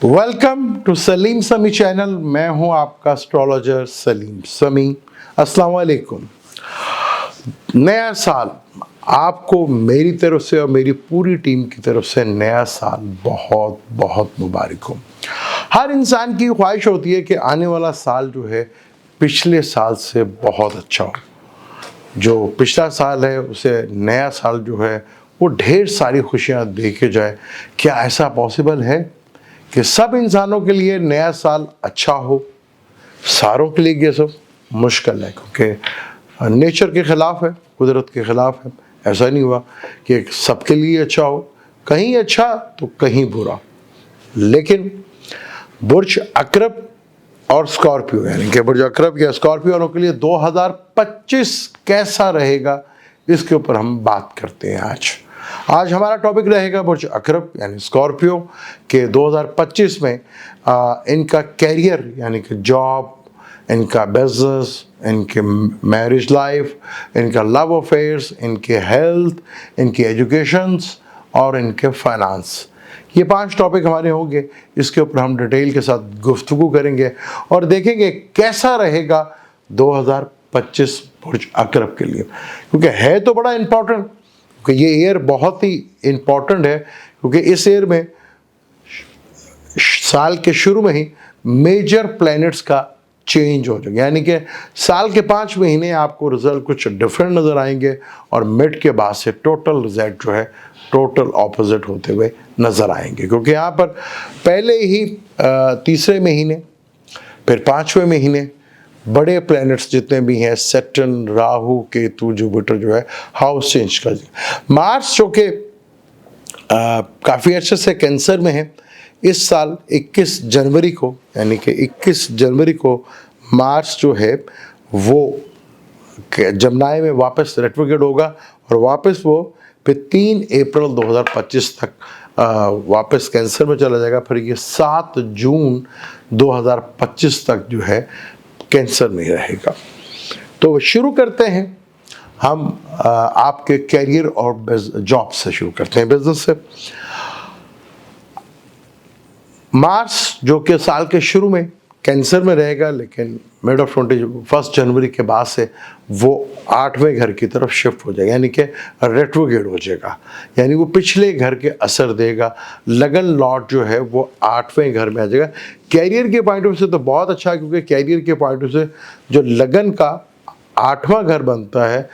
Welcome to Salim समी channel. मैं हूं आपका एस्ट्रोलॉजर सलीम समी। अस्सलाम वालेकुम। नया साल आपको मेरी तरफ से और मेरी पूरी टीम की तरफ से नया साल बहुत बहुत मुबारक हो। हर इंसान की ख्वाहिश होती है कि आने वाला साल जो है पिछले साल से बहुत अच्छा हो। जो पिछला साल है उसे नया साल जो है वो ढेर सारी खुशियां दे के जाए। क्या ऐसा पॉसिबल है कि सब इंसानों के लिए नया साल अच्छा हो? सारों के लिए ये सब मुश्किल है, क्योंकि नेचर के ख़िलाफ़ है, कुदरत के ख़िलाफ़ है। ऐसा नहीं हुआ कि सबके लिए अच्छा हो, कहीं अच्छा तो कहीं बुरा। लेकिन बुर्ज अकरब और स्कॉर्पियो, यानी कि बुर्ज अकरब या स्कॉर्पियो वालों के लिए 2025 कैसा रहेगा, इसके ऊपर हम बात करते हैं आज हमारा टॉपिक रहेगा बुर्ज अकरब यानी स्कॉर्पियो के 2025 में इनका कैरियर यानी कि जॉब, इनका बिजनेस, इनके मैरिज लाइफ, इनका लव अफेयर्स, इनके हेल्थ, इनकी एजुकेशंस और इनके फाइनेंस। ये 5 टॉपिक हमारे होंगे। इसके ऊपर हम डिटेल के साथ गुफ्तगू करेंगे और देखेंगे कैसा रहेगा 2025 बुर्ज अकरब के लिए, क्योंकि है तो बड़ा इम्पॉर्टेंट, क्योंकि ये ईयर बहुत ही इम्पॉर्टेंट है। क्योंकि इस ईयर में साल के शुरू में ही मेजर प्लैनेट्स का चेंज हो जाएगा, यानी कि साल के 5 महीने आपको रिजल्ट कुछ डिफरेंट नज़र आएंगे और मिड के बाद से टोटल रिजल्ट जो है टोटल ऑपोजिट होते हुए नज़र आएंगे। क्योंकि यहाँ पर पहले ही तीसरे महीने, फिर 5वें महीने बड़े प्लैनेट्स जितने भी हैं, सैटर्न, राहु, केतु, जुपिटर जो है हाउस चेंज कर दिया। मार्स जो कि काफ़ी अच्छे से कैंसर में है, इस साल 21 जनवरी को, यानी कि 21 जनवरी को मार्स जो है वो जमनाई में वापस रेट्रोग्रेड होगा और वापस वो फिर 3 अप्रैल 2025 तक वापस कैंसर में चला जाएगा। फिर ये 7 जून 2025 तक जो है कैंसर में रहेगा। तो शुरू करते हैं हम आपके कैरियर और जॉब से शुरू करते हैं, बिजनेस से। मार्स जो कि साल के शुरू में कैंसर में रहेगा, लेकिन मिड ऑफ 1 जनवरी के बाद से वो 8वें घर की तरफ शिफ्ट हो जाएगा, यानी कि रेट्रोग्रेड हो जाएगा, यानी वो पिछले घर के असर देगा। लगन लॉर्ड जो है वो 8वें घर में आ जाएगा। कैरियर के पॉइंट ऑफ व्यू से तो बहुत अच्छा है, क्योंकि कैरियर के पॉइंट ऑफ व्यू से जो लगन का 8वां घर बनता है,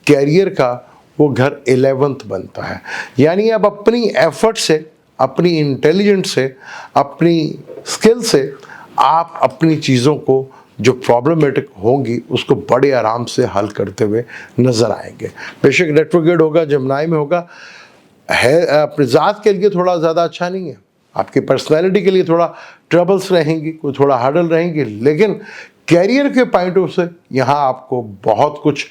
कैरियर का वो घर 11th बनता है। यानी अब अपनी एफर्ट से, अपनी इंटेलिजेंस से, अपनी स्किल से आप अपनी चीज़ों को जो प्रॉब्लमेटिक होंगी उसको बड़े आराम से हल करते हुए नज़र आएंगे। बेशक रेट्रोग्रेड होगा, जमनाई में होगा, है अपनी ज़ात के लिए थोड़ा ज़्यादा अच्छा नहीं है, आपकी पर्सनैलिटी के लिए थोड़ा ट्रबल्स रहेंगी, कोई थोड़ा हर्डल रहेंगी, लेकिन कैरियर के पॉइंट ऑफ से यहाँ आपको बहुत कुछ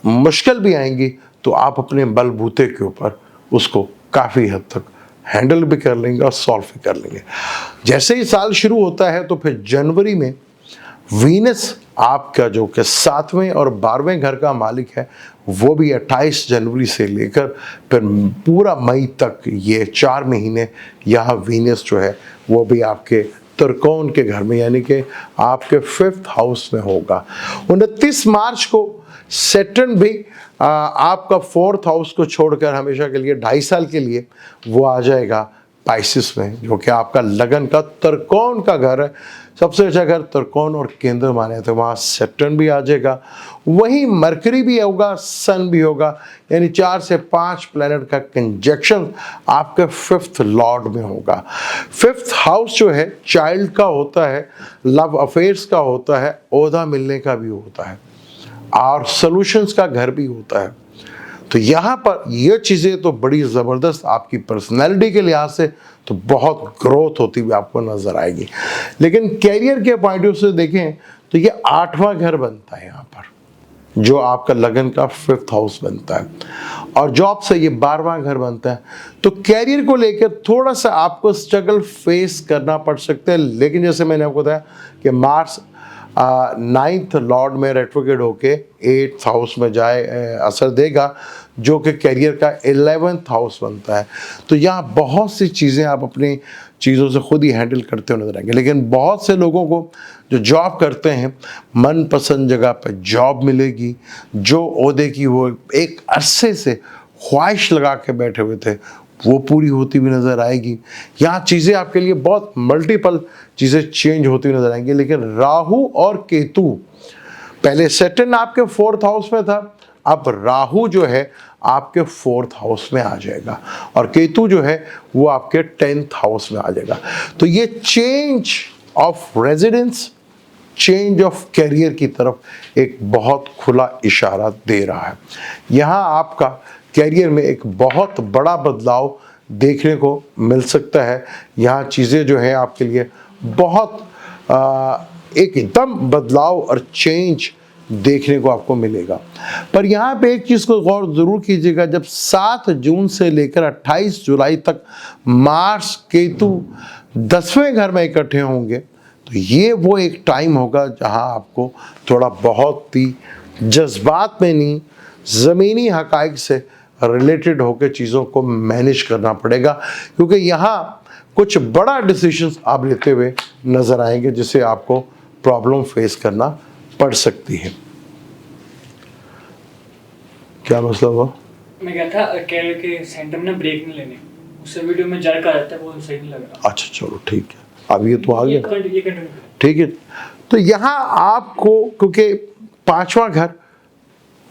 मुश्किल भी आएंगी, तो आप अपने बलबूते के ऊपर उसको काफ़ी हद तक हैंडल भी कर लेंगे और सॉल्व भी कर लेंगे। जैसे ही साल शुरू होता है तो फिर जनवरी में वीनस आपका जो कि 7वें और 12वें घर का मालिक है, वो भी 28 जनवरी से लेकर फिर पूरा मई तक ये 4 महीने यहाँ वीनस जो है वो भी आपके त्रिकोण के घर में, यानी कि आपके 5th हाउस में होगा। 29 मार्च को सैटर्न भी आपका 4th हाउस को छोड़कर हमेशा के लिए 2.5 साल के लिए वो आ जाएगा पाइसिस में, जो कि आपका लगन का त्रिकोण का घर है। सबसे अच्छा घर त्रिकोण और केंद्र माने तो वहाँ सैटर्न भी आ जाएगा, वहीं मरकरी भी होगा, सन भी होगा, यानी 4 से 5 प्लैनेट का कंजक्शन आपके 5th लॉर्ड में होगा। 5th हाउस जो है चाइल्ड का होता है, लव अफेयर्स का होता है, ओहदा मिलने का भी होता है और सॉल्यूशंस का घर भी होता है। तो यहाँ पर ये चीज़ें तो बड़ी ज़बरदस्त आपकी पर्सनैलिटी के लिहाज से तो बहुत ग्रोथ होती हुई आपको नज़र आएगी। लेकिन कैरियर के पॉइंट ऑफ से देखें तो ये 8वां घर बनता है यहाँ पर, जो आपका लगन का 5th हाउस बनता है, और जॉब से ये 12वां घर बनता है। तो कैरियर को लेकर थोड़ा सा आपको स्ट्रगल फेस करना पड़ सकता है, लेकिन जैसे मैंने आपको बताया कि मार्स 9th लॉर्ड में रेट्रोग्रेड होके 8th हाउस में जाए असर देगा, जो कि कैरियर का 11th हाउस बनता है। तो यहाँ बहुत सी चीज़ें आप अपनी चीज़ों से खुद ही हैंडल करते हुए नजर आएंगे। लेकिन बहुत से लोगों को जो जॉब करते हैं, मनपसंद जगह पर जॉब मिलेगी, जो ओहदे की वो एक अरसे से ख्वाहिश लगा के बैठे हुए थे वो पूरी होती हुई नज़र आएगी। यहाँ चीज़ें आपके लिए बहुत मल्टीपल चीज़ें चेंज होती हुई नजर आएंगी। लेकिन राहु और केतु, पहले सैटर्न आपके 4th हाउस में था, अब राहु जो है आपके 4th हाउस में आ जाएगा और केतु जो है वो आपके 10th हाउस में आ जाएगा। तो ये change of residence, change of career की तरफ एक बहुत खुला इशारा दे रहा है। यहाँ आपका कैरियर में एक बहुत बड़ा बदलाव देखने को मिल सकता है। यहाँ चीज़ें जो है आपके लिए बहुत एकदम बदलाव और चेंज देखने को आपको मिलेगा। पर यहाँ पे एक चीज़ को गौर ज़रूर कीजिएगा, जब 7 जून से लेकर 28 जुलाई तक मार्स केतु 10वें घर में इकट्ठे होंगे, तो ये वो एक टाइम होगा जहाँ आपको थोड़ा बहुत ही जज्बात में नहीं, ज़मीनी हक़ाइक़ से रिलेटेड होकर चीज़ों को मैनेज करना पड़ेगा, क्योंकि यहाँ कुछ बड़ा डिसीजंस आप लेते हुए नज़र आएंगे जिससे आपको प्रॉब्लम फेस करना पड़ सकती है। क्या मसला हुआ? मैं क्या था कैरियर के सेंटर में ना ब्रेक नहीं लेने, उससे वीडियो में जड़ का रहता है, वो सही नहीं लग रहा। अच्छा चलो ठीक है, अब ये तो आ गया, ये ठीक है। तो यहाँ आपको, क्योंकि 5वां घर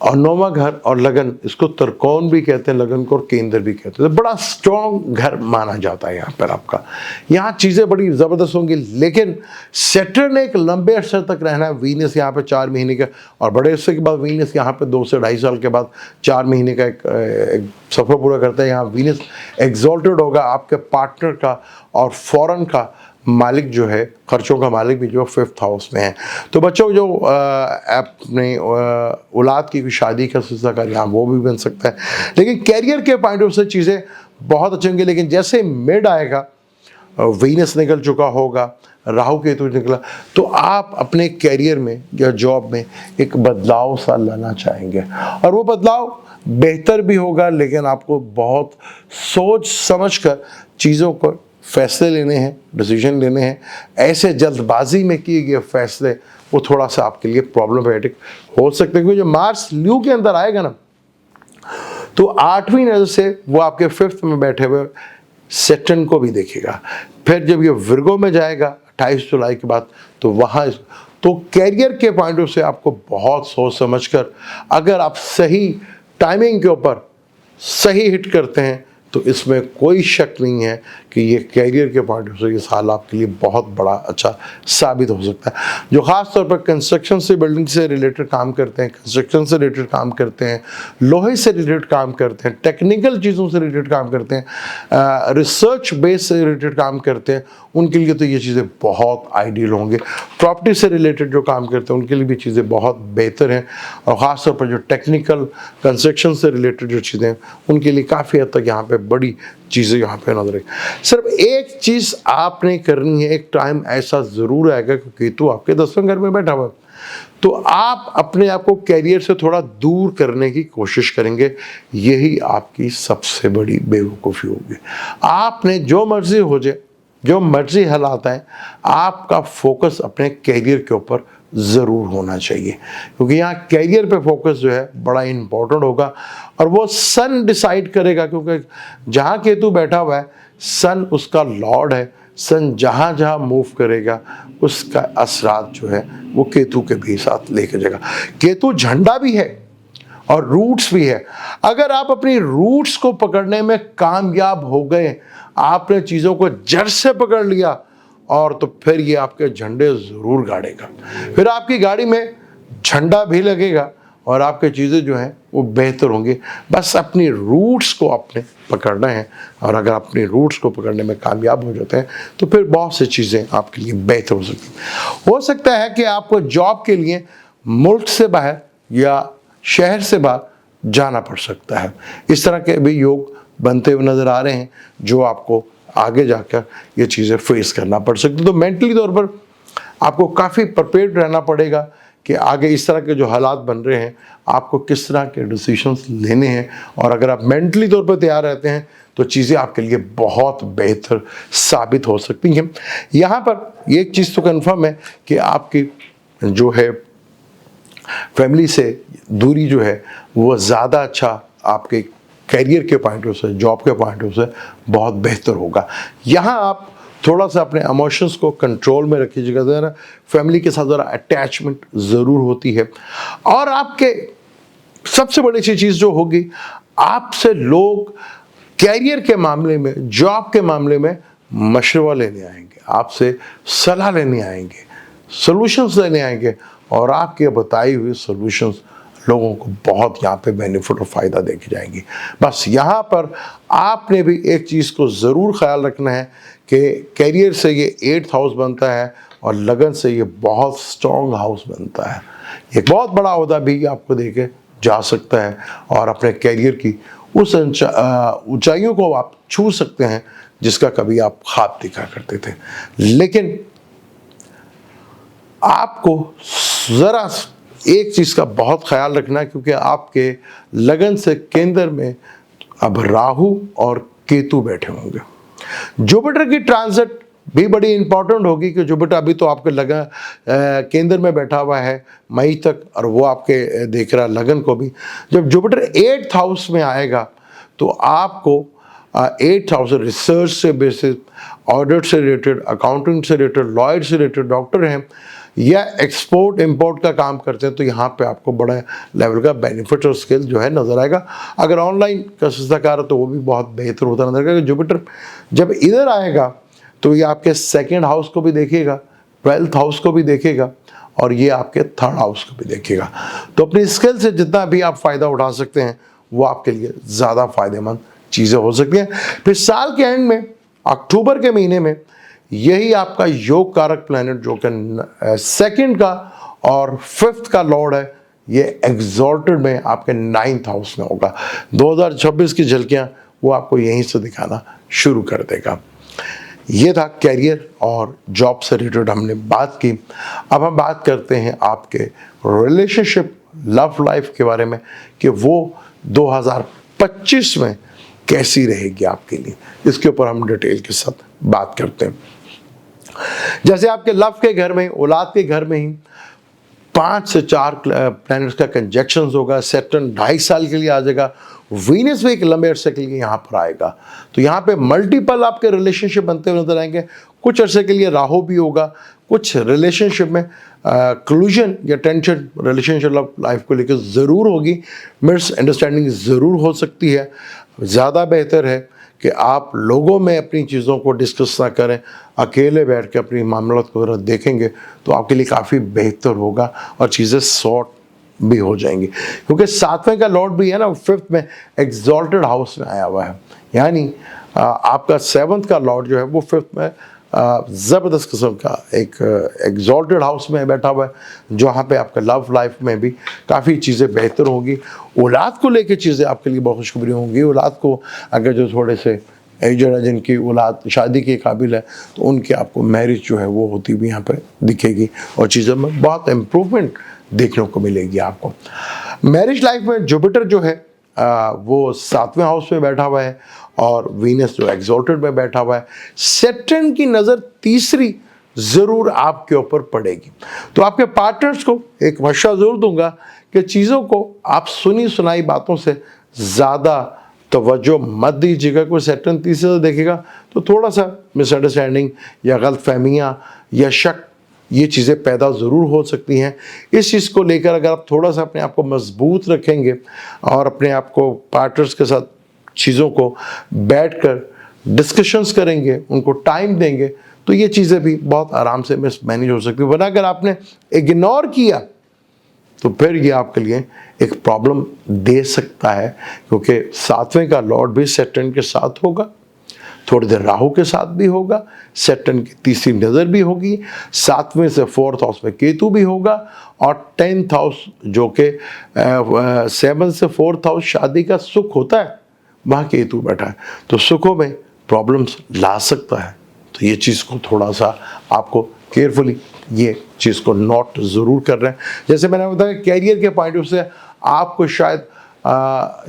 और 9वां घर और लगन, इसको त्रिकोण भी कहते हैं लगन को, और केंद्र भी कहते हैं, तो बड़ा स्ट्रॉन्ग घर माना जाता है यहाँ पर आपका। यहाँ चीज़ें बड़ी ज़बरदस्त होंगी। लेकिन सैटर्न एक लंबे अरसे तक रहना है, वीनस यहाँ पे 4 महीने का, और बड़े अरसे के बाद वीनस यहाँ पे 2 से 2.5 साल के बाद 4 महीने का एक सफ़र पूरा करता है। यहाँ वीनस एग्जॉल्टेड होगा आपके पार्टनर का और फॉरेन का मालिक जो है, खर्चों का मालिक भी जो 5th हाउस में है। तो बच्चों जो अपने औलाद की शादी का सिलसिला कर यहाँ वो भी बन सकता है। लेकिन कैरियर के पॉइंट ऑफ से चीज़ें बहुत अच्छी होंगी। लेकिन जैसे मिड आएगा, वीनस निकल चुका होगा, राहु केतु निकला, तो आप अपने कैरियर में या जॉब में एक बदलाव सा लाना चाहेंगे, और वो बदलाव बेहतर भी होगा। लेकिन आपको बहुत सोच समझ कर चीज़ों को फैसले लेने हैं, डिसीजन लेने हैं। ऐसे जल्दबाजी में किए गए फैसले वो थोड़ा सा आपके लिए प्रॉब्लमेटिक हो सकते हैं, क्योंकि जो मार्स ल्यू के अंदर आएगा ना, तो 8वीं नज़र से वो आपके 5th में बैठे हुए सैटर्न को भी देखेगा। फिर जब ये विर्गो में जाएगा 28 जुलाई के बाद, तो वहाँ तो कैरियर के पॉइंट ऑफ से आपको बहुत सोच समझ कर, अगर आप सही टाइमिंग के ऊपर सही हिट करते हैं, तो इसमें कोई शक नहीं है कि ये कैरियर के पॉइंट ऑफ से ये साल आपके लिए बहुत बड़ा अच्छा साबित हो सकता है। जो ख़ास तौर पर कंस्ट्रक्शन से, बिल्डिंग से रिलेटेड काम करते हैं, कंस्ट्रक्शन से रिलेटेड काम करते हैं, लोहे से रिलेटेड काम करते हैं, टेक्निकल चीज़ों से रिलेटेड काम करते हैं, रिसर्च बेस से रिलेटेड काम करते हैं, उनके लिए तो ये चीज़ें बहुत आइडियल होंगे। प्रॉपर्टी से रिलेटेड जो काम करते हैं उनके लिए भी चीज़ें बहुत बेहतर हैं, और ख़ास तौर पर जो टेक्निकल कंस्ट्रक्शन से रिलेटेड जो चीज़ें हैं उनके लिए काफ़ी हद तक यहाँ पे बड़ी चीज़ें यहाँ पे नजर आई। सिर्फ एक चीज़ आपने करनी है, एक टाइम ऐसा ज़रूर आएगा कि केतु आपके 10वें घर में बैठा हुआ है, तो आप अपने आप को कैरियर से थोड़ा दूर करने की कोशिश करेंगे। यही आपकी सबसे बड़ी बेवकूफ़ी होगी। आपने जो मर्जी हो जाए, जो मर्जी हालात आए, आपका फोकस अपने कैरियर के ऊपर ज़रूर होना चाहिए, क्योंकि यहाँ कैरियर पे फोकस जो है बड़ा इम्पोर्टेंट होगा, और वो सन डिसाइड करेगा, क्योंकि जहाँ केतु बैठा हुआ है सन उसका लॉर्ड है। सन जहाँ जहाँ मूव करेगा उसका असरात जो है वो केतु के भी साथ लेकर जाएगा। केतु झंडा भी है और रूट्स भी है। अगर आप अपनी रूट्स को पकड़ने में कामयाब हो गए, आपने चीज़ों को जड़ से पकड़ लिया, और तो फिर ये आपके झंडे ज़रूर गाड़ेगा। फिर आपकी गाड़ी में झंडा भी लगेगा और आपकी चीज़ें जो हैं वो बेहतर होंगी। बस अपनी रूट्स को आपने पकड़ना है, और अगर अपनी रूट्स को पकड़ने में कामयाब हो जाते हैं तो फिर बहुत सी चीज़ें आपके लिए बेहतर हो सकती हैं। हो सकता है कि आपको जॉब के लिए मुल्क से बाहर या शहर से बाहर जाना पड़ सकता है। इस तरह के भी योग बनते हुए नज़र आ रहे हैं, जो आपको आगे जाकर ये चीज़ें फेस करना पड़ सकती है। तो मेंटली तौर पर आपको काफ़ी प्रिपेयर्ड रहना पड़ेगा कि आगे इस तरह के जो हालात बन रहे हैं आपको किस तरह के डिसीजंस लेने हैं, और अगर आप मेंटली तौर पर तैयार रहते हैं तो चीज़ें आपके लिए बहुत बेहतर साबित हो सकती हैं। यहाँ पर एक चीज़ तो कन्फर्म है कि आपकी जो है फैमिली से दूरी जो है वो ज़्यादा अच्छा आपके करियर के पॉइंट ऑफ से, जॉब के पॉइंट ऑफ से बहुत बेहतर होगा। यहाँ आप थोड़ा सा अपने इमोशंस को कंट्रोल में रखिएगा, ज़रा फैमिली के साथ ज़रा अटैचमेंट ज़रूर होती है। और आपके सबसे बड़ी सी चीज़ जो होगी, आपसे लोग कैरियर के मामले में, जॉब के मामले में मशवरा लेने आएंगे, आपसे सलाह लेने आएंगे, सॉल्यूशंस लेने आएंगे, और आपके बताई हुई सॉल्यूशंस लोगों को बहुत यहाँ पे बेनिफिट और फ़ायदा देके जाएंगी। बस यहाँ पर आपने भी एक चीज़ को ज़रूर ख्याल रखना है कि कैरियर से ये 8th हाउस बनता है और लगन से ये बहुत स्ट्रॉन्ग हाउस बनता है। एक बहुत बड़ा ओहदा भी आपको देके जा सकता है और अपने कैरियर की उस ऊंचाइयों को आप छू सकते हैं जिसका कभी आप ख्वाब देखा करते थे। लेकिन आपको ज़रा एक चीज़ का बहुत ख्याल रखना है, क्योंकि आपके लगन से केंद्र में अब राहु और केतु बैठे होंगे। जुपिटर की ट्रांजिट भी बड़ी इंपॉर्टेंट होगी कि जुपिटर अभी तो आपके लगन केंद्र में बैठा हुआ है मई तक, और वो आपके देख रहा लगन को भी। जब जुपिटर 8th हाउस में आएगा तो आपको 8th हाउस रिसर्च से बेसिस, ऑडिट से रिलेटेड, अकाउंटिंग से रिलेटेड, लॉयर से रिलेटेड, डॉक्टर हैं या एक्सपोर्ट इंपोर्ट का काम करते हैं, तो यहाँ पे आपको बड़ा लेवल का बेनिफिट और स्किल जो है नज़र आएगा। अगर ऑनलाइन का शिष्टाकार है तो वो भी बहुत बेहतर होता नजर आएगा। जुपिटर जब इधर आएगा तो ये आपके 2nd हाउस को भी देखेगा, 12th हाउस को भी देखेगा, और ये आपके 3rd हाउस को भी देखेगा। तो अपनी स्किल से जितना भी आप फ़ायदा उठा सकते हैं वो आपके लिए ज़्यादा फ़ायदेमंद चीज़ें हो सकती हैं। फिर साल के एंड में, अक्टूबर के महीने में, यही आपका योग कारक प्लैनेट जो कि 2nd का और 5th का लॉर्ड है, ये एग्जॉल्टेड में आपके 9th हाउस में होगा। 2026 की झलकियां वो आपको यहीं से दिखाना शुरू कर देगा। ये था कैरियर और जॉब से रिलेटेड हमने बात की। अब हम बात करते हैं आपके रिलेशनशिप, लव लाइफ के बारे में कि वो 2025 में कैसी रहेगी आपके लिए। इसके ऊपर हम डिटेल के साथ बात करते हैं। जैसे आपके लव के घर में, औलाद के घर में ही 5 से 4 प्लैनेट्स का कंजक्शन होगा। सैटर्न 2.5 साल के लिए आ जाएगा। वीनस भी एक लंबे अरसे के लिए यहाँ पर आएगा। तो यहाँ पे मल्टीपल आपके रिलेशनशिप बनते हुए नजर आएंगे। कुछ अरसे के लिए राहु भी होगा। कुछ रिलेशनशिप में क्लूजन या टेंशन रिलेशनशिप लाइफ को लेकर ज़रूर होगी। मिसअंडरस्टैंडिंग ज़रूर हो सकती है। ज़्यादा बेहतर है कि आप लोगों में अपनी चीज़ों को डिस्कस ना करें, अकेले बैठ के अपनी मामलों को देखेंगे तो आपके लिए काफ़ी बेहतर होगा और चीज़ें सॉर्ट भी हो जाएंगी। क्योंकि 7वें का लॉर्ड भी है ना, 5th में एग्जॉल्टेड हाउस में आया हुआ है। यानी आपका 7th का लॉर्ड जो है वो 5th में ज़बरदस्त किस्म का एक एग्जॉल्टेड हाउस में बैठा हुआ है, जहाँ पे आपका लव लाइफ में भी काफ़ी चीज़ें बेहतर होंगी। औलाद को लेके चीज़ें आपके लिए बहुत खुशखबरी होंगी। औलाद को अगर जो थोड़े से एजड है, जिनकी औलाद शादी के काबिल है, तो उनकी आपको मैरिज जो है वो होती भी यहाँ पर दिखेगी और चीज़ों में बहुत इम्प्रूवमेंट देखने को मिलेगी आपको। मैरिज लाइफ में जुपिटर जो है वो 7वें हाउस में बैठा हुआ है और वीनस जो एग्जॉल्टेड में बैठा हुआ है। सैटर्न की नज़र तीसरी ज़रूर आपके ऊपर पड़ेगी। तो आपके पार्टनर्स को एक मशवरा ज़रूर दूंगा कि चीज़ों को आप सुनी सुनाई बातों से ज़्यादा तवज्जो मत दीजिएगा। कोई सैटर्न तीसरे से देखेगा तो थोड़ा सा मिसअंडरस्टैंडिंग या गलतफहमियाँ या शक, ये चीज़ें पैदा ज़रूर हो सकती हैं। इस चीज़ को लेकर अगर आप थोड़ा सा अपने आप को मजबूत रखेंगे और अपने आप को पार्टनर्स के साथ चीज़ों को बैठकर डिस्कशंस करेंगे, उनको टाइम देंगे, तो ये चीज़ें भी बहुत आराम से मैनेज हो सकती है। वरना अगर आपने इग्नोर किया तो फिर ये आपके लिए एक प्रॉब्लम दे सकता है, क्योंकि 7वें का लॉर्ड भी सैटर्न के साथ होगा, थोड़ी देर राहु के साथ भी होगा, सैटर्न की तीसरी नज़र भी होगी, 7वें से 4th हाउस में केतु भी होगा, और 10th हाउस जो कि 7 से 4th हाउस शादी का सुख होता है, वहाँ केतु बैठा है, तो सुखों में प्रॉब्लम्स ला सकता है। तो ये चीज़ को थोड़ा सा आपको केयरफुली ये चीज़ को नोट ज़रूर कर रहे हैं। जैसे मैंने बताया कैरियर के पॉइंट ऑफ से आपको शायद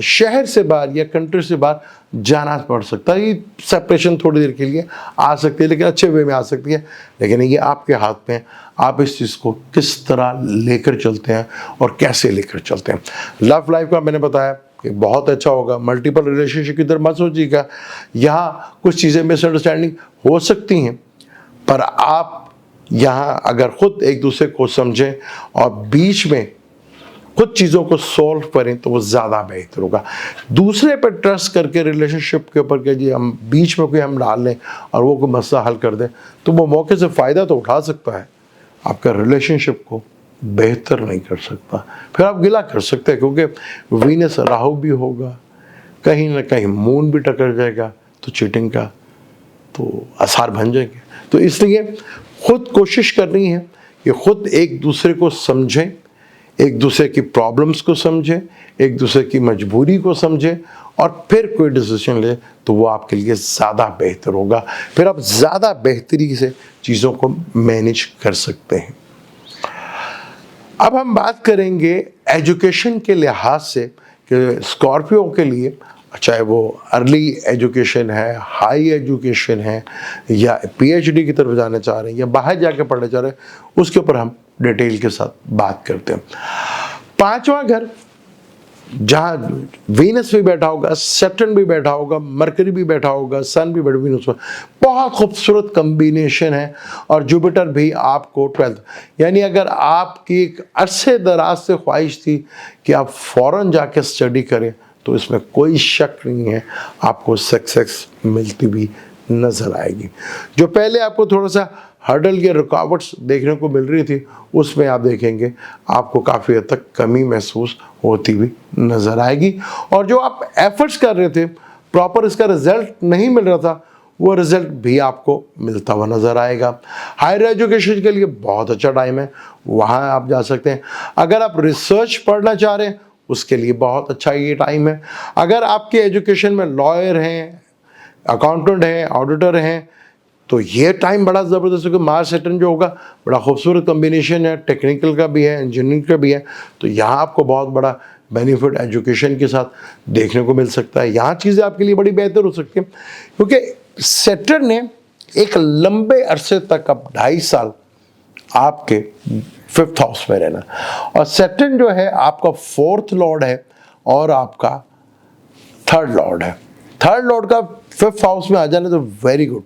शहर से बाहर या कंट्री से बाहर जाना पड़ सकता है। ये सेपरेशन थोड़ी देर के लिए आ सकती है, लेकिन अच्छे वे में आ सकती है। लेकिन ये आपके हाथ में, आप इस चीज़ को किस तरह लेकर चलते हैं और कैसे लेकर चलते हैं। लव लाइफ का मैंने बताया कि बहुत अच्छा होगा। मल्टीपल रिलेशनशिप की तरफ मत सोचिएगा, यहाँ कुछ चीज़ें मिसअंडरस्टैंडिंग हो सकती हैं, पर आप यहाँ अगर खुद एक दूसरे को समझें और बीच में कुछ चीज़ों को सॉल्व करें तो वो ज़्यादा बेहतर होगा। दूसरे पर ट्रस्ट करके रिलेशनशिप के ऊपर कि जी हम बीच में कोई हम डाल लें और वो कोई मसला हल कर दें, तो वो मौके से फ़ायदा तो उठा सकता है, आपका रिलेशनशिप को बेहतर नहीं कर सकता। फिर आप गिला कर सकते हैं, क्योंकि वीनस राहु भी होगा, कहीं ना कहीं मून भी टकर जाएगा, तो चीटिंग का तो आसार बन जाएंगे। तो इसलिए खुद कोशिश करनी है कि खुद एक दूसरे को समझें, एक दूसरे की प्रॉब्लम्स को समझें, एक दूसरे की मजबूरी को समझें और फिर कोई डिसीजन ले, तो वो आपके लिए ज़्यादा बेहतर होगा। फिर आप ज़्यादा बेहतरी से चीज़ों को मैनेज कर सकते हैं। अब हम बात करेंगे एजुकेशन के लिहाज से कि स्कॉर्पियो के लिए, चाहे वो अर्ली एजुकेशन है, हाई एजुकेशन है, या पीएचडी की तरफ जाना चाह रहे हैं या बाहर जाके पढ़ना चाह रहे हैं, उसके ऊपर हम डिटेल के साथ बात करते हैं। पांचवा घर जहाँ वीनस भी बैठा होगा, सैटर्न भी बैठा होगा, मरकरी भी बैठा होगा, सन भी बैठा, वीनस में बहुत खूबसूरत कम्बिनेशन है, और जुपिटर भी आपको 12th, यानी अगर आपकी एक अरसे दराज से ख्वाहिश थी कि आप फॉरेन जाके स्टडी करें, तो इसमें कोई शक नहीं है आपको सक्सेस मिलती भी नज़र आएगी। जो पहले आपको थोड़ा सा हर्डल या रुकावट्स देखने को मिल रही थी, उसमें आप देखेंगे आपको काफ़ी हद तक कमी महसूस होती हुई नज़र आएगी। और जो आप एफर्ट्स कर रहे थे, प्रॉपर इसका रिजल्ट नहीं मिल रहा था, वो रिजल्ट भी आपको मिलता हुआ नज़र आएगा। हायर एजुकेशन के लिए बहुत अच्छा टाइम है, वहाँ आप जा सकते हैं। अगर आप रिसर्च पढ़ना चाह रहे हैं, उसके लिए बहुत अच्छा ये टाइम है। अगर आपके एजुकेशन में लॉयर हैं, अकाउंटेंट हैं, ऑडिटर हैं, तो ये टाइम बड़ा ज़बरदस्त होगा। मार्स सैटर्न जो होगा बड़ा खूबसूरत कॉम्बिनेशन है, टेक्निकल का भी है, इंजीनियरिंग का भी है, तो यहाँ आपको बहुत बड़ा बेनिफिट एजुकेशन के साथ देखने को मिल सकता है। यहाँ चीज़ें आपके लिए बड़ी बेहतर हो सकती हैं, क्योंकि सैटर्न ने एक लंबे अरसे तक, अब 2.5 साल आपके 5th हाउस में रहना, और सैटर्न जो है आपका 4th लॉर्ड है और आपका 3rd लॉर्ड है। 3rd लॉर्ड का 5th हाउस में आ जाना तो वेरी गुड,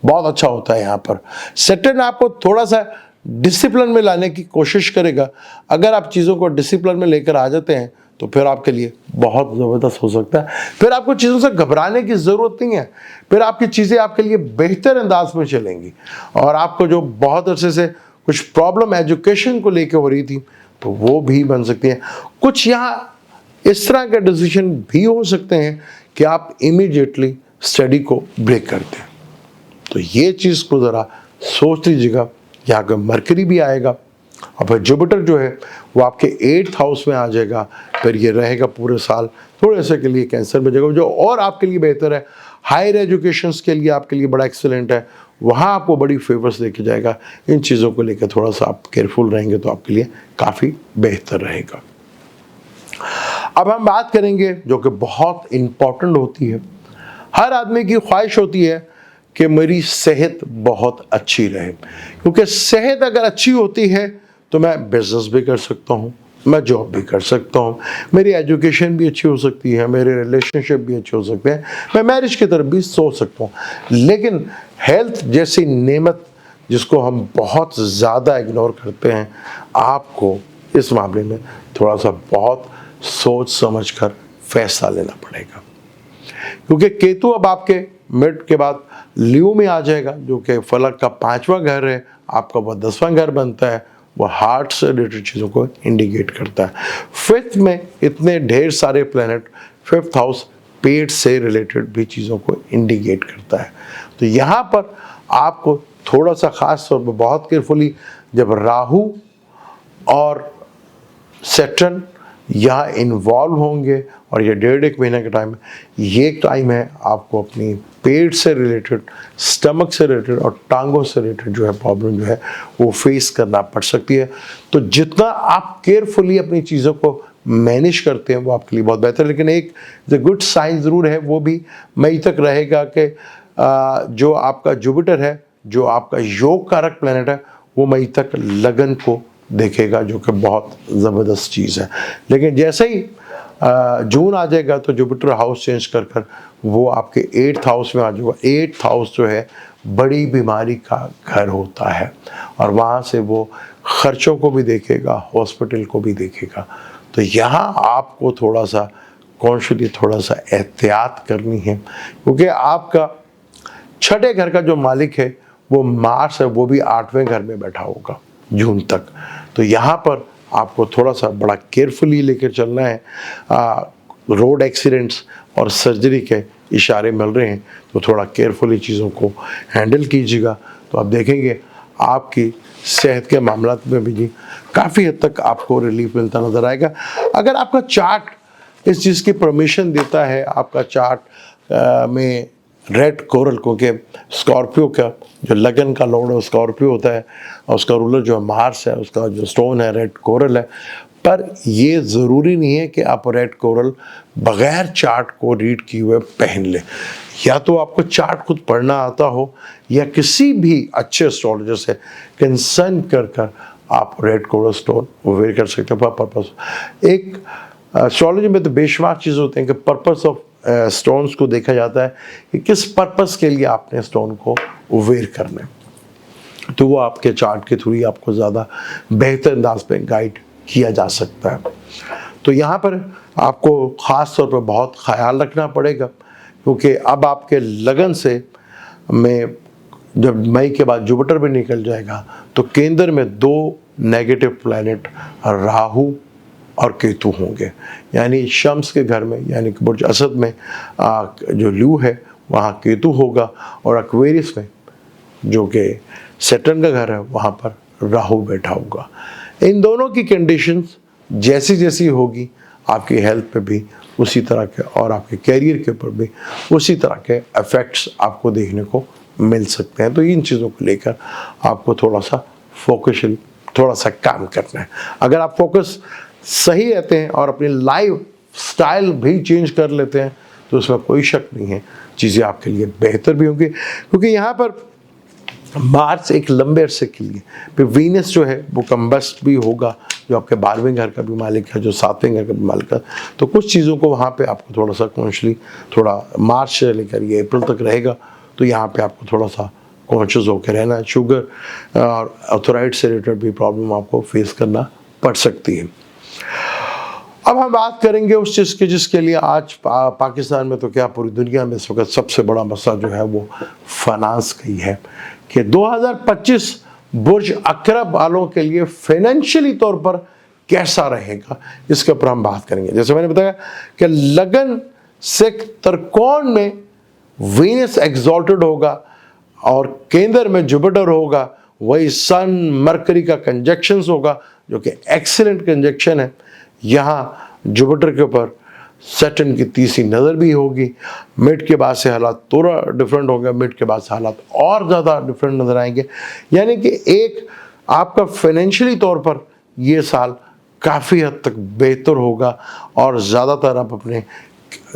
बहुत अच्छा होता है। यहाँ पर सैटर्न आपको थोड़ा सा डिसिप्लिन में लाने की कोशिश करेगा। अगर आप चीज़ों को डिसिप्लिन में लेकर आ जाते हैं, तो फिर आपके लिए बहुत ज़बरदस्त हो सकता है। फिर आपको चीज़ों से घबराने की ज़रूरत नहीं है, फिर आपकी चीज़ें आपके लिए बेहतर अंदाज में चलेंगी। और आपको जो बहुत अरसे से कुछ प्रॉब्लम एजुकेशन को लेकर हो रही थी, तो वो भी बन सकती है। कुछ यहाँ इस तरह के डिसीजन भी हो सकते हैं कि आप इमीडिएटली स्टडी को ब्रेक कर दें। तो ये चीज़ को ज़रा सोच लीजिएगा। यहाँ का मरकरी भी आएगा, और फिर जुपिटर जो है वो आपके 8th हाउस में आ जाएगा। फिर ये रहेगा पूरे साल, थोड़े से के लिए कैंसर में जाएगा, जो और आपके लिए बेहतर है। हायर एजुकेशंस के लिए आपके लिए बड़ा एक्सीलेंट है, वहाँ आपको बड़ी फेवर्स लेके जाएगा। इन चीज़ों को लेकर थोड़ा सा आप केयरफुल रहेंगे तो आपके लिए काफ़ी बेहतर रहेगा। अब हम बात करेंगे जो कि बहुत इम्पॉर्टेंट होती है। हर आदमी की ख्वाहिश होती है कि मेरी सेहत बहुत अच्छी रहे, क्योंकि सेहत अगर अच्छी होती है तो मैं बिजनेस भी कर सकता हूँ, मैं जॉब भी कर सकता हूँ, मेरी एजुकेशन भी अच्छी हो सकती है, मेरे रिलेशनशिप भी अच्छे हो सकते हैं, मैं मैरिज की तरफ भी सोच सकता हूँ। लेकिन हेल्थ जैसी नेमत जिसको हम बहुत ज़्यादा इग्नोर करते हैं, आपको इस मामले में थोड़ा सा बहुत सोच समझ कर फैसला लेना पड़ेगा। क्योंकि केतु अब आपके मिड के बाद लियो में आ जाएगा, जो कि फलक का 5वां घर है, आपका वह 10वां घर बनता है, वह हार्ट से रिलेटेड चीज़ों को इंडिकेट करता है। 5th में इतने ढेर सारे प्लैनेट, 5th हाउस पेट से रिलेटेड भी चीज़ों को इंडिकेट करता है। तो यहाँ पर आपको थोड़ा सा ख़ास तौर पर बहुत केयरफुली, जब राहु और सैटर्न यहाँ इन्वॉल्व होंगे। और ये 1.5 महीने का टाइम है, ये टाइम है आपको अपनी पेट से रिलेटेड, स्टमक से रिलेटेड और टांगों से रिलेटेड जो है प्रॉब्लम जो है वो फेस करना पड़ सकती है। तो जितना आप केयरफुली अपनी चीज़ों को मैनेज करते हैं वो आपके लिए बहुत बेहतर है। लेकिन एक जो गुड साइन ज़रूर है वो भी मई तक रहेगा कि जो आपका जुपिटर है, जो आपका योग कारक प्लैनेट है, वो मई तक लगन को देखेगा, जो कि बहुत ज़बरदस्त चीज़ है। लेकिन जैसे ही जून आ जाएगा तो जुपिटर हाउस चेंज कर कर वो आपके 8th हाउस में आ जाएगा। 8th हाउस जो है बड़ी बीमारी का घर होता है और वहाँ से वो खर्चों को भी देखेगा, हॉस्पिटल को भी देखेगा। तो यहाँ आपको थोड़ा सा कॉन्शियसली थोड़ा सा एहतियात करनी है, क्योंकि आपका 6ठे घर का जो मालिक है वो मार्स है, वो भी 8वें घर में बैठा होगा जून तक। तो यहाँ पर आपको थोड़ा सा बड़ा केयरफुली लेकर चलना है। रोड एक्सीडेंट्स और सर्जरी के इशारे मिल रहे हैं, तो थोड़ा केयरफुली चीज़ों को हैंडल कीजिएगा। तो आप देखेंगे आपकी सेहत के मामलात में भी काफ़ी हद तक आपको रिलीफ मिलता नज़र आएगा। अगर आपका चार्ट इस चीज़ की परमिशन देता है, आपका चार्ट में रेड कोरल, क्योंकि स्कॉर्पियो का जो लगन का लॉर्ड है स्कॉर्पियो होता है और उसका रूलर जो मार्स है, उसका जो स्टोन है रेड कोरल है। पर ये ज़रूरी नहीं है कि आप रेड कोरल बग़ैर चार्ट को रीड किए हुए पहन लें। या तो आपको चार्ट खुद पढ़ना आता हो या किसी भी अच्छे एस्ट्रोलॉजर से कंसर्न कर कर आप रेड कोरल स्टोन वेयर कर सकते हैं। पर्पस एक एस्ट्रोलॉजी में तो बेशुमार चीज़ होते हैं कि पर्पस ऑफ स्टोन्स को देखा जाता है कि किस पर्पस के लिए आपने स्टोन को वेयर करना है। तो वो आपके चार्ट के थ्रू ही आपको ज़्यादा बेहतर अंदाज पे गाइड किया जा सकता है। तो यहाँ पर आपको ख़ास तौर पर बहुत ख्याल रखना पड़ेगा, क्योंकि अब आपके लगन से में जब मई के बाद जुपिटर भी निकल जाएगा तो केंद्र में 2 नेगेटिव प्लैनेट राहु और केतु होंगे। यानी शम्स के घर में, यानी कि बुर्ज असद में जो ल्यू है वहाँ केतु होगा, और एक्वेरियस में जो कि सैटर्न का घर है वहाँ पर राहु बैठा होगा। इन दोनों की कंडीशंस जैसी जैसी होगी आपकी हेल्थ पे भी उसी तरह के, और आपके कैरियर के ऊपर भी उसी तरह के इफ़ेक्ट्स आपको देखने को मिल सकते हैं। तो इन चीज़ों को लेकर आपको थोड़ा सा फोकसली थोड़ा सा काम करना है। अगर आप फोकस सही रहते हैं और अपनी लाइफ स्टाइल भी चेंज कर लेते हैं तो उसमें कोई शक नहीं है चीज़ें आपके लिए बेहतर भी होंगी, क्योंकि यहाँ पर मार्स एक लंबे अरसे के लिए, फिर वीनस जो है वो कम्बस्ट भी होगा, जो आपके 12वें घर का भी मालिक है, जो 7वें घर का भी मालिक है। तो कुछ चीज़ों को वहाँ पे आपको थोड़ा सा कॉन्शियसली, थोड़ा मार्च से लेकर ये अप्रैल तक रहेगा, तो यहाँ पे आपको थोड़ा सा कॉन्शियस होकर रहना है। शुगर और ऑर्थराइड से रिलेटेड भी प्रॉब्लम आपको फेस करना पड़ सकती है। अब हम बात करेंगे उस चीज़ की जिसके लिए आज पाकिस्तान में तो क्या पूरी दुनिया में इस वक्त सबसे बड़ा मसला जो है वो फाइनेंस का ही है कि 2025 बुर्ज अकरब वालों के लिए फाइनेंशियली तौर पर कैसा रहेगा, इसके ऊपर हम बात करेंगे। जैसे मैंने बताया कि लगन से त्रिकोण में वीनस एक्सॉल्टेड होगा और केंद्र में जुपिटर होगा, वही सन मरकरी का कंजक्शंस होगा जो कि एक्सीलेंट कंजक्शन है। यहाँ जुपिटर के ऊपर सैटर्न की तीसरी नज़र भी होगी। मिड के बाद से हालात थोड़ा डिफरेंट होंगे, मिड के बाद से हालात और ज़्यादा डिफरेंट नज़र आएंगे। यानी कि एक आपका फाइनेंशियली तौर पर ये साल काफ़ी हद तक बेहतर होगा और ज़्यादातर आप अपने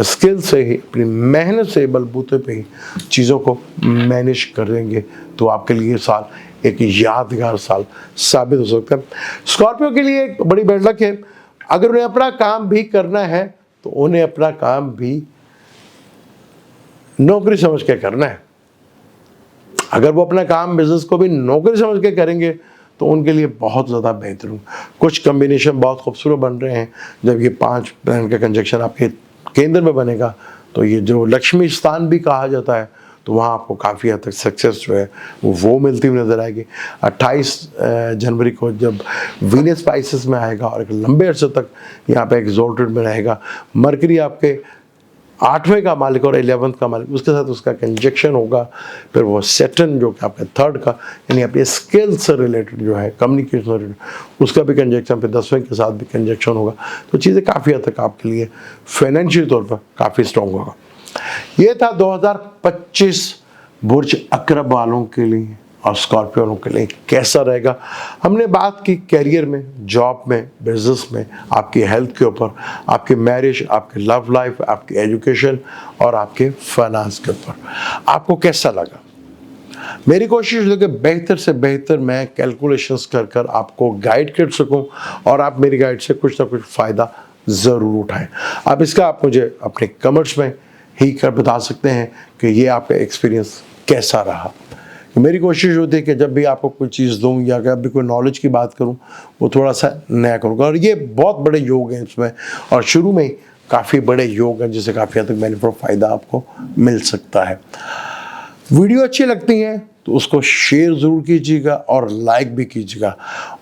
स्किल से ही, अपनी मेहनत से, बलबूते पे ही चीज़ों को मैनेज करेंगे तो आपके लिए साल एक यादगार साल साबित हो सकता है। स्कॉर्पियो के लिए एक बड़ी बैड लक है। अगर उन्हें अपना काम भी करना है तो उन्हें अपना काम भी नौकरी समझ के करना है। अगर वो अपना काम बिजनेस को भी नौकरी समझ के करेंगे तो उनके लिए बहुत ज़्यादा बेहतर हो। कुछ कम्बिनेशन बहुत खूबसूरत बन रहे हैं। जब ये 5 प्लैनेट का कंजक्शन आपके केंद्र में बनेगा तो ये जो लक्ष्मी स्थान भी कहा जाता है तो वहाँ आपको काफ़ी हद तक सक्सेस जो है वो मिलती हुई नज़र आएगी। 28 जनवरी को जब वीनस स्पाइसेस में आएगा और एक लंबे अरसे तक यहाँ पे एक्सॉल्टेड में रहेगा। मरकरी आपके 8वें का मालिक और 11th का मालिक, उसके साथ उसका कंजक्शन होगा। फिर वो सेटन जो कि आपका 3rd का, यानी आपके स्किल से रिलेटेड जो है, कम्युनिकेशन से रिलेटेड, उसका भी कंजक्शन, फिर 10वें के साथ भी कंजक्शन होगा। तो चीज़ें काफ़ी हद तक आपके लिए फाइनेंशियल तौर पर काफ़ी स्ट्रॉन्ग होगा। ये था 2025 बुर्ज अकरब वालों के लिए और स्कॉर्पियो वालों के लिए कैसा रहेगा। हमने बात की कैरियर में, जॉब में, बिजनेस में, आपकी हेल्थ के ऊपर, आपकी मैरिज, आपकी लव लाइफ, आपकी एजुकेशन और आपके फाइनेंस के ऊपर। आपको कैसा लगा? मेरी कोशिश है कि बेहतर से बेहतर मैं कैलकुलेशंस कर आपको गाइड कर सकूं और आप मेरी गाइड से कुछ ना कुछ फ़ायदा ज़रूर उठाएं। अब इसका आप मुझे अपने कमेंट्स में ही कर बता सकते हैं कि ये आपका एक्सपीरियंस कैसा रहा। मेरी कोशिश होती है कि जब भी आपको कोई चीज़ दूं या जब भी कोई नॉलेज की बात करूं, वो थोड़ा सा नया करूँगा। और ये बहुत बड़े योग हैं इसमें, और शुरू में काफ़ी बड़े योग हैं जिससे काफ़ी हद तक बेनिफिट फ़ायदा आपको मिल सकता है। वीडियो अच्छी लगती हैं तो उसको शेयर ज़रूर कीजिएगा और लाइक भी कीजिएगा।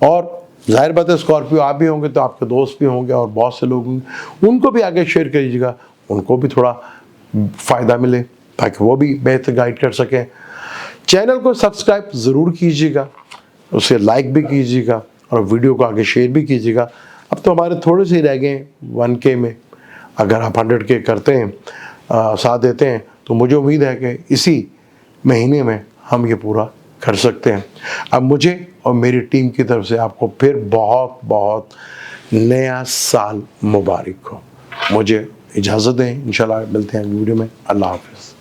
और जाहिर बात है, स्कॉर्पियो आप भी होंगे तो आपके दोस्त भी होंगे और बहुत से लोग होंगे, उनको भी आगे शेयर करिएगा, उनको भी थोड़ा फ़ायदा मिले ताकि वो भी बेहतर गाइड कर सकें। चैनल को सब्सक्राइब ज़रूर कीजिएगा, उसे लाइक भी कीजिएगा और वीडियो को आगे शेयर भी कीजिएगा। अब तो हमारे थोड़े से ही रह गए 1K में, अगर आप 100K करते हैं, साथ देते हैं, तो मुझे उम्मीद है कि इसी महीने में हम ये पूरा कर सकते हैं। अब मुझे और मेरी टीम की तरफ से आपको फिर बहुत बहुत नया साल मुबारक हो। मुझे इजाज़त दें, इंशाल्लाह मिलते हैं वीडियो में। अल्लाह हाफ़िज़।